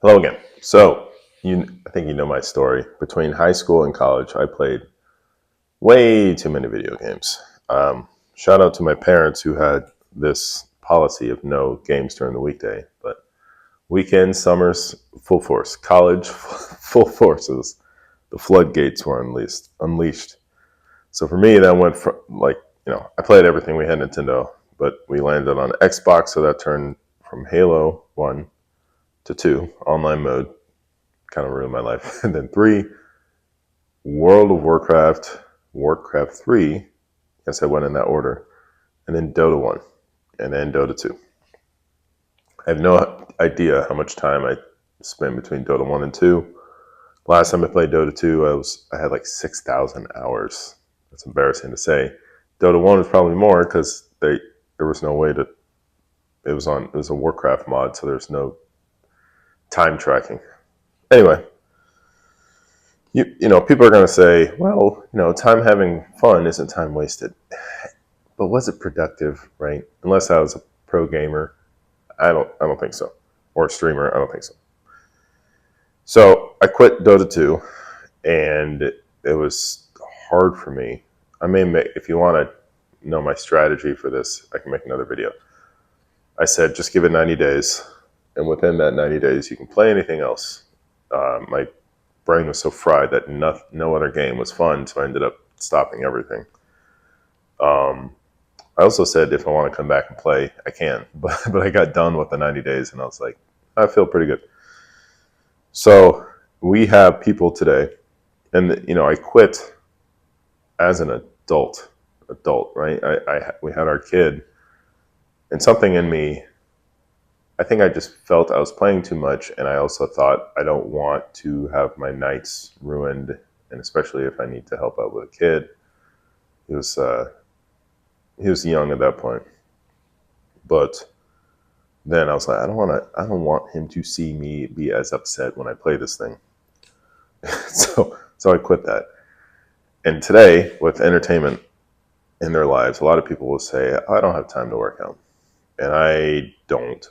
Hello again. I think you know my story. Between high school and college, I played way too many video games. Shout out to my parents who had this policy of no games during the weekday, but weekends, summers, full force. College, full forces. The floodgates were unleashed. So for me, that went from I played everything. We had Nintendo, but we landed on Xbox, so that turned from Halo 1 to 2, online mode, kind of ruined my life. And then 3, World of Warcraft, Warcraft 3, yes, I went in that order, and then Dota 1, and then Dota 2. I have no idea how much time I spent between Dota 1 and 2. Last time I played Dota 2, I had like 6,000 hours. That's embarrassing to say. Dota 1 was probably more because there was no way to. It was a Warcraft mod, so there's no time tracking. Anyway, people are going to say, well, time having fun isn't time wasted. But was it productive, right? Unless I was a pro gamer, I don't think so. Or a streamer, I don't think so. So I quit Dota 2, and it was hard for me. If you want to know my strategy for this, I can make another video. I said, just give it 90 days. And within that 90 days, you can play anything else. My brain was so fried that no other game was fun, so I ended up stopping everything. I also said if I want to come back and play, I can. But I got done with the 90 days, and I was like, I feel pretty good. So we have people today, and I quit as an adult, right? We had our kid, and something in me, I think I just felt I was playing too much, and I also thought I don't want to have my nights ruined, and especially if I need to help out with a kid. He was young at that point, but then I was like, I don't want him to see me be as upset when I play this thing. so I quit that. And today, with entertainment in their lives, a lot of people will say, I don't have time to work out. And I don't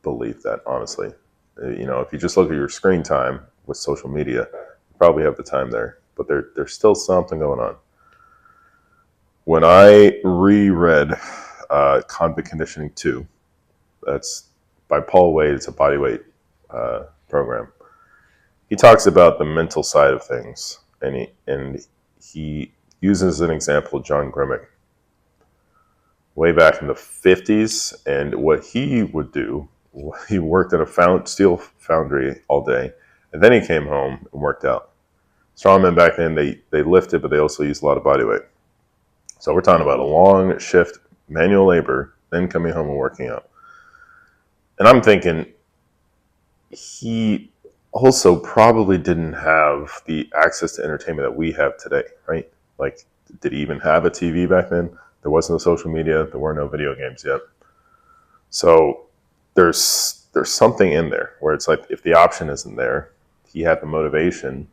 believe that, honestly. If you just look at your screen time with social media, you probably have the time there, but there's still something going on. When I reread Convict Conditioning 2, that's by Paul Wade, it's a bodyweight program. He talks about the mental side of things, and he uses an example of John Grimmick way back in the 50s, and what he would do. He worked at a steel foundry all day, and then he came home and worked out. Strongmen back then, they lifted, but they also used a lot of body weight. So we're talking about a long shift, manual labor, then coming home and working out. And I'm thinking, he also probably didn't have the access to entertainment that we have today, right? Like, did he even have a TV back then? There wasn't no social media. There were no video games yet. So there's something in there where it's like, if the option isn't there, he had the motivation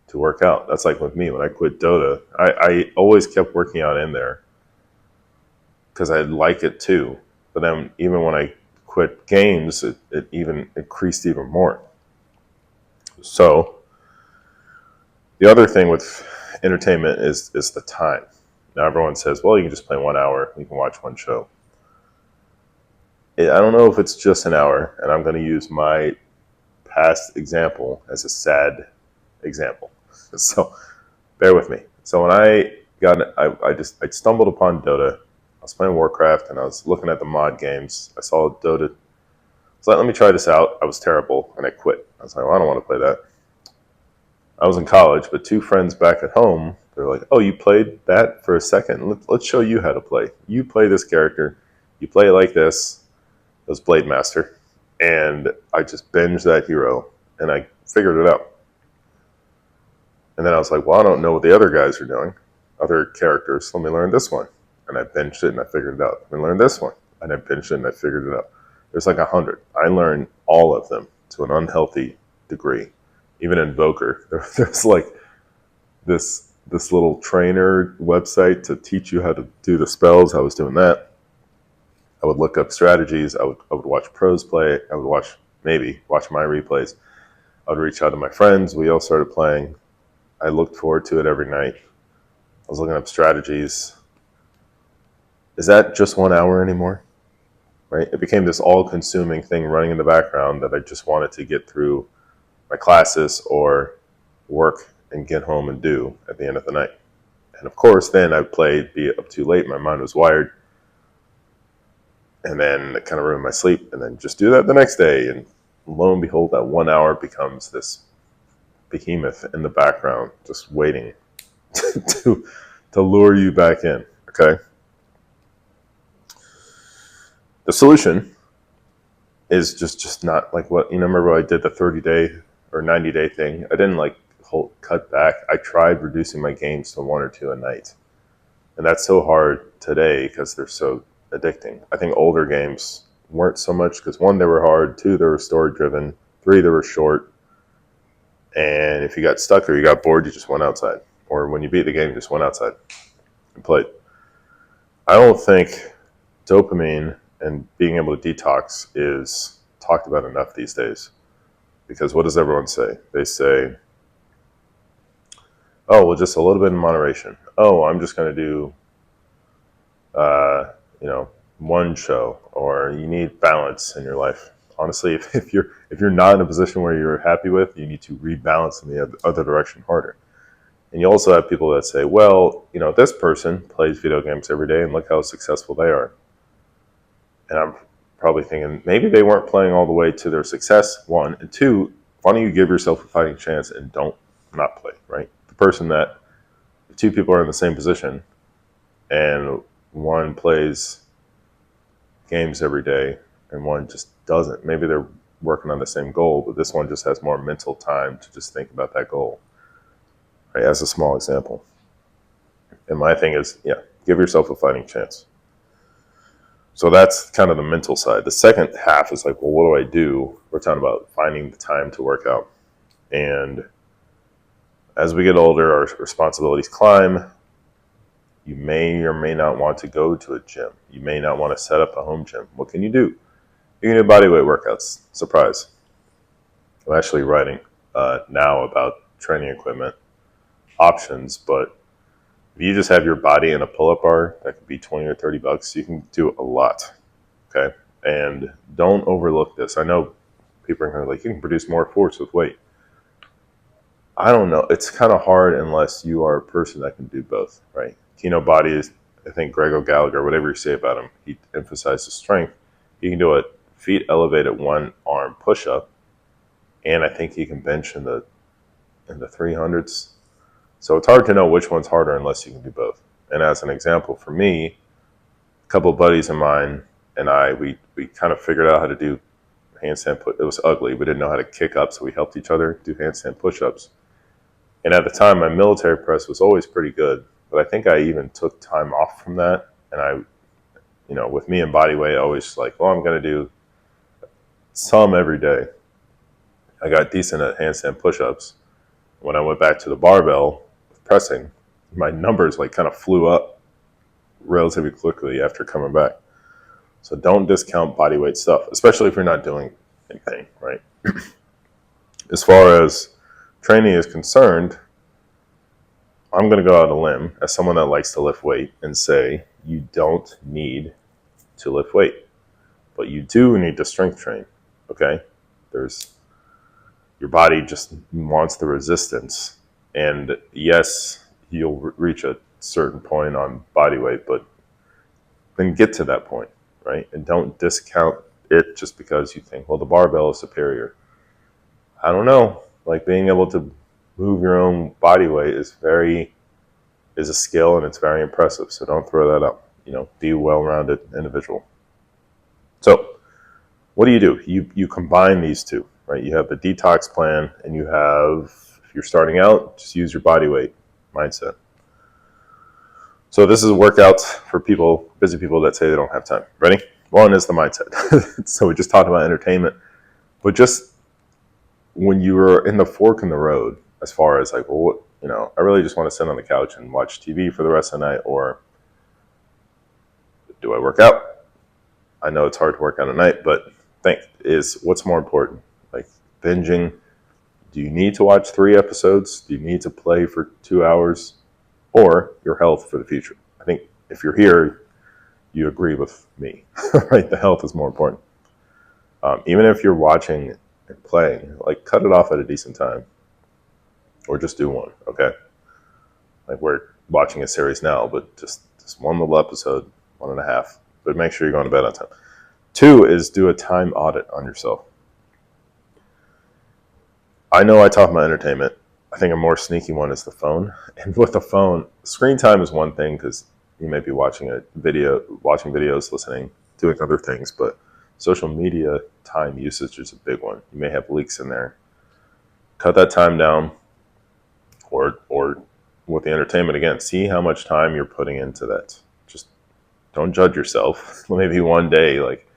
to work out. That's like with me when I quit Dota. I always kept working out in there because I like it too. But then even when I quit games, it even increased even more. So the other thing with entertainment is the time. Now everyone says, well, you can just play 1 hour, you can watch one show. I don't know if it's just an hour, and I'm going to use my past example as a sad example. So bear with me. So when I stumbled upon Dota. I was playing Warcraft, and I was looking at the mod games. I saw Dota. So let me try this out. I was terrible, and I quit. I was like, well, I don't want to play that. I was in college, but 2 friends back at home, they're like, oh, you played that for a second? Let's show you how to play. You play this character. You play it like this. It was Blade Master. And I just binged that hero, and I figured it out. And then I was like, well, I don't know what the other guys are doing, other characters. Let me learn this one. And I binged it, and I figured it out. Let me learn this one. And I binged it, and I figured it out. There's like 100. I learned all of them to an unhealthy degree. Even Invoker, there's like this little trainer website to teach you how to do the spells. I was doing that. I would look up strategies. I would watch pros play. I would watch maybe watch my replays. I'd reach out to my friends. We all started playing. I looked forward to it every night. I was looking up strategies. Is that just 1 hour anymore? Right? It became this all-consuming thing running in the background that I just wanted to get through my classes or work and get home and do at the end of the night. And of course, then I played, be up too late. My mind was wired. And then it kind of ruined my sleep. And then just do that the next day. And lo and behold, that 1 hour becomes this behemoth in the background, just waiting to lure you back in. Okay. The solution is just not like what, remember I did the 30-day or 90-day thing. I didn't cut back. I tried reducing my games to 1 or 2 a night. And that's so hard today because they're so addicting. I think older games weren't so much because 1, they were hard, 2, they were story driven, 3, they were short. And if you got stuck or you got bored, you just went outside. Or when you beat the game, you just went outside and played. I don't think dopamine and being able to detox is talked about enough these days. Because what does everyone say? They say, oh, well, just a little bit in moderation. Oh, I'm just going to do, one show, or you need balance in your life. Honestly, if you're not in a position where you're happy with, you need to rebalance in the other direction harder. And you also have people that say, well, this person plays video games every day and look how successful they are. And I'm probably thinking maybe they weren't playing all the way to their success, 1. And 2, why don't you give yourself a fighting chance and don't not play, right? The person that, if 2 people are in the same position and 1 plays games every day and 1 just doesn't, maybe they're working on the same goal, but this one just has more mental time to just think about that goal, right? As a small example. And my thing is, give yourself a fighting chance. So that's kind of the mental side. The second half is like, well, what do I do? We're talking about finding the time to work out. And as we get older, our responsibilities climb. You may or may not want to go to a gym. You may not want to set up a home gym. What can you do? You can do bodyweight workouts. Surprise. I'm actually writing now about training equipment options, but if you just have your body in a pull-up bar, that could be $20 or $30. You can do a lot, okay? And don't overlook this. I know people are kind of like, you can produce more force with weight. I don't know. It's kind of hard unless you are a person that can do both, right? Kino Body is, I think Greg O'Gallagher, whatever you say about him, he emphasizes strength. He can do a feet elevated 1-arm push-up, and I think he can bench in the 300s. So it's hard to know which one's harder unless you can do both. And as an example, for me, a couple of buddies of mine and I, we kind of figured out how to do handstand push. It was ugly. We didn't know how to kick up, so we helped each other do handstand push-ups. And at the time, my military press was always pretty good, but I think I even took time off from that. And I, with me and bodyweight, I always like, well, I'm going to do some every day. I got decent at handstand push-ups. When I went back to the barbell, pressing, my numbers kind of flew up relatively quickly after coming back. So don't discount bodyweight stuff, especially if you're not doing anything, right? As far as training is concerned, I'm going to go out on a limb as someone that likes to lift weight and say you don't need to lift weight, but you do need to strength train, okay? Your body just wants the resistance. And yes, you'll reach a certain point on body weight, but then get to that point, right? And don't discount it just because you think, well, the barbell is superior. I don't know. Being able to move your own body weight is a skill, and it's very impressive. So don't throw that up. Be a well-rounded individual. So what do? You combine these two, right? You have the detox plan, and you have, if you're starting out, just use your body weight mindset. So this is a workout for busy people that say they don't have time. Ready? 1 is the mindset. So we just talked about entertainment, but just when you were in the fork in the road, as far as I really just want to sit on the couch and watch TV for the rest of the night, or do I work out? I know it's hard to work out at night, but is what's more important? Like binging. Do you need to watch 3 episodes? Do you need to play for 2 hours? Or your health for the future? I think if you're here, you agree with me, right? The health is more important. Even if you're watching and playing, like cut it off at a decent time, or just do one. Okay, like we're watching a series now, but just one little episode, 1.5. But make sure you're going to bed on time. 2 is do a time audit on yourself. I know I talk about entertainment. I think a more sneaky one is the phone. And with the phone, screen time is one thing because you may be watching videos, listening, doing other things, but social media time usage is a big one. You may have leaks in there. Cut that time down, or with the entertainment again, see how much time you're putting into that. Just don't judge yourself. Maybe one day, like,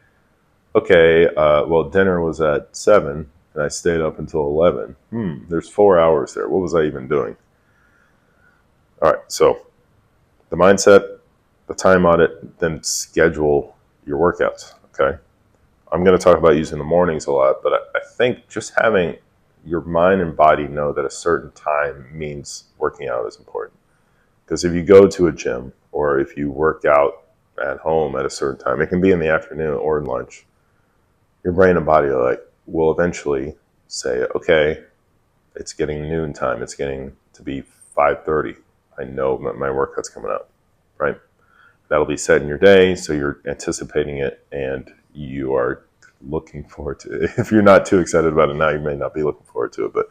okay, well, dinner was at 7, and I stayed up until 11. There's 4 hours there. What was I even doing? All right, so the mindset, the time audit, then schedule your workouts, okay? I'm going to talk about using the mornings a lot, but I think just having your mind and body know that a certain time means working out is important. Because if you go to a gym or if you work out at home at a certain time, it can be in the afternoon or in lunch, your brain and body will eventually say, okay, it's getting noon time. It's getting to be 5:30. I know my workout's coming up, right? That'll be set in your day, so you're anticipating it and you are looking forward to it. If you're not too excited about it now, you may not be looking forward to it, but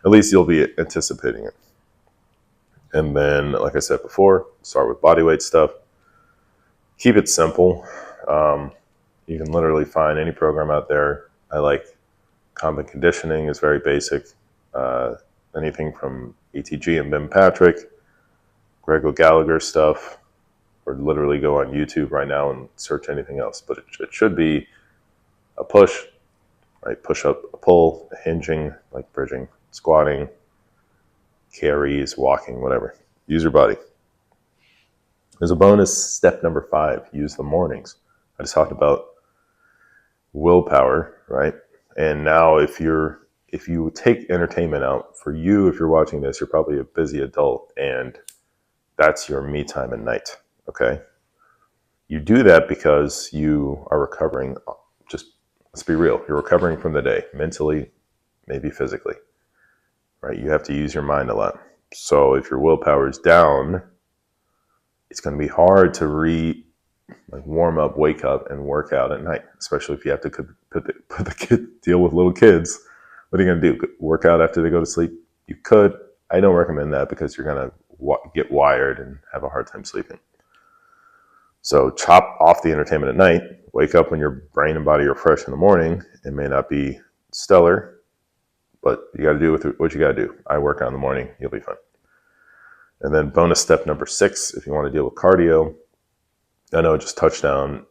at least you'll be anticipating it. And then, like I said before, start with bodyweight stuff. Keep it simple. You can literally find any program out there. I like Combat Conditioning is very basic. Anything from ETG and Ben Patrick, Greg O'Gallagher stuff, or literally go on YouTube right now and search anything else. But it should be a push, right? Push up, a pull, a hinging, like bridging, squatting, carries, walking, whatever. Use your body. There's a bonus step number 5, use the mornings. I just talked about willpower, right? And now if you take entertainment out, for you, if you're watching this, you're probably a busy adult and that's your me time at night, okay? You do that because you are recovering. Just let's be real, you're recovering from the day, mentally, maybe physically, right? You have to use your mind a lot. So if your willpower is down, it's going to be hard to warm up, wake up, and work out at night, especially if you have to put the kid, deal with little kids. What are you going to do? Work out after they go to sleep? You could. I don't recommend that because you're going to get wired and have a hard time sleeping. So chop off the entertainment at night, wake up when your brain and body are fresh in the morning. It may not be stellar, but you got to do what you got to do. I work out in the morning. You'll be fine. And then bonus step number 6, if you want to deal with cardio, I know just touchdown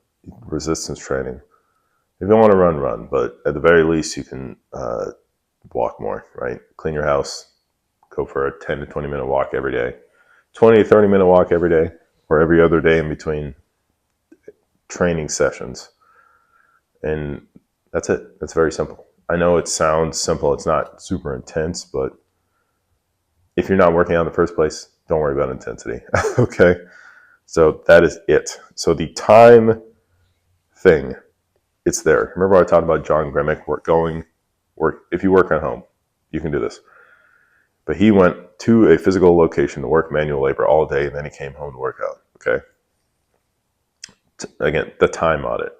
resistance training. If you want to run, but at the very least you can walk more, right? Clean your house, go for a 10 to 20 minute walk every day, 20 to 30 minute walk every day, or every other day in between training sessions. And that's it. That's very simple. I know it sounds simple. It's not super intense, but if you're not working out in the first place, don't worry about intensity. Okay. So that is it. So the time thing, it's there. Remember I talked about John Gremick, if you work at home, you can do this. But he went to a physical location to work manual labor all day, and then he came home to work out. Okay. Again, the time audit.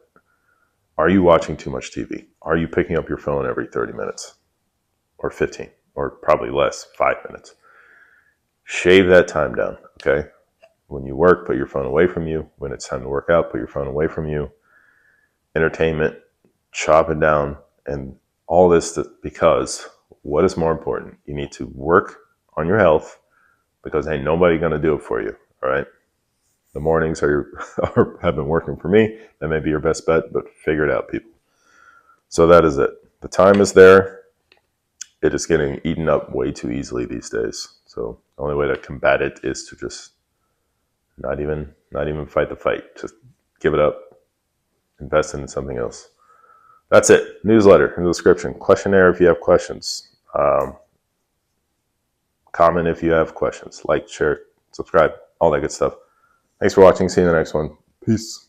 Are you watching too much TV? Are you picking up your phone every 30 minutes or 15 or probably less, 5 minutes? Shave that time down. Okay. When you work, put your phone away from you. When it's time to work out, put your phone away from you. Entertainment, chop it down. And all this because what is more important? You need to work on your health because ain't nobody going to do it for you. All right. The mornings have been working for me. That may be your best bet, but figure it out, people. So that is it. The time is there. It is getting eaten up way too easily these days. So the only way to combat it is to just not even fight the fight. Just give it up. Invest in something else. That's it. Newsletter in the description. Questionnaire if you have questions. Comment if you have questions. Like, share, subscribe, all that good stuff. Thanks for watching. See you in the next one. Peace.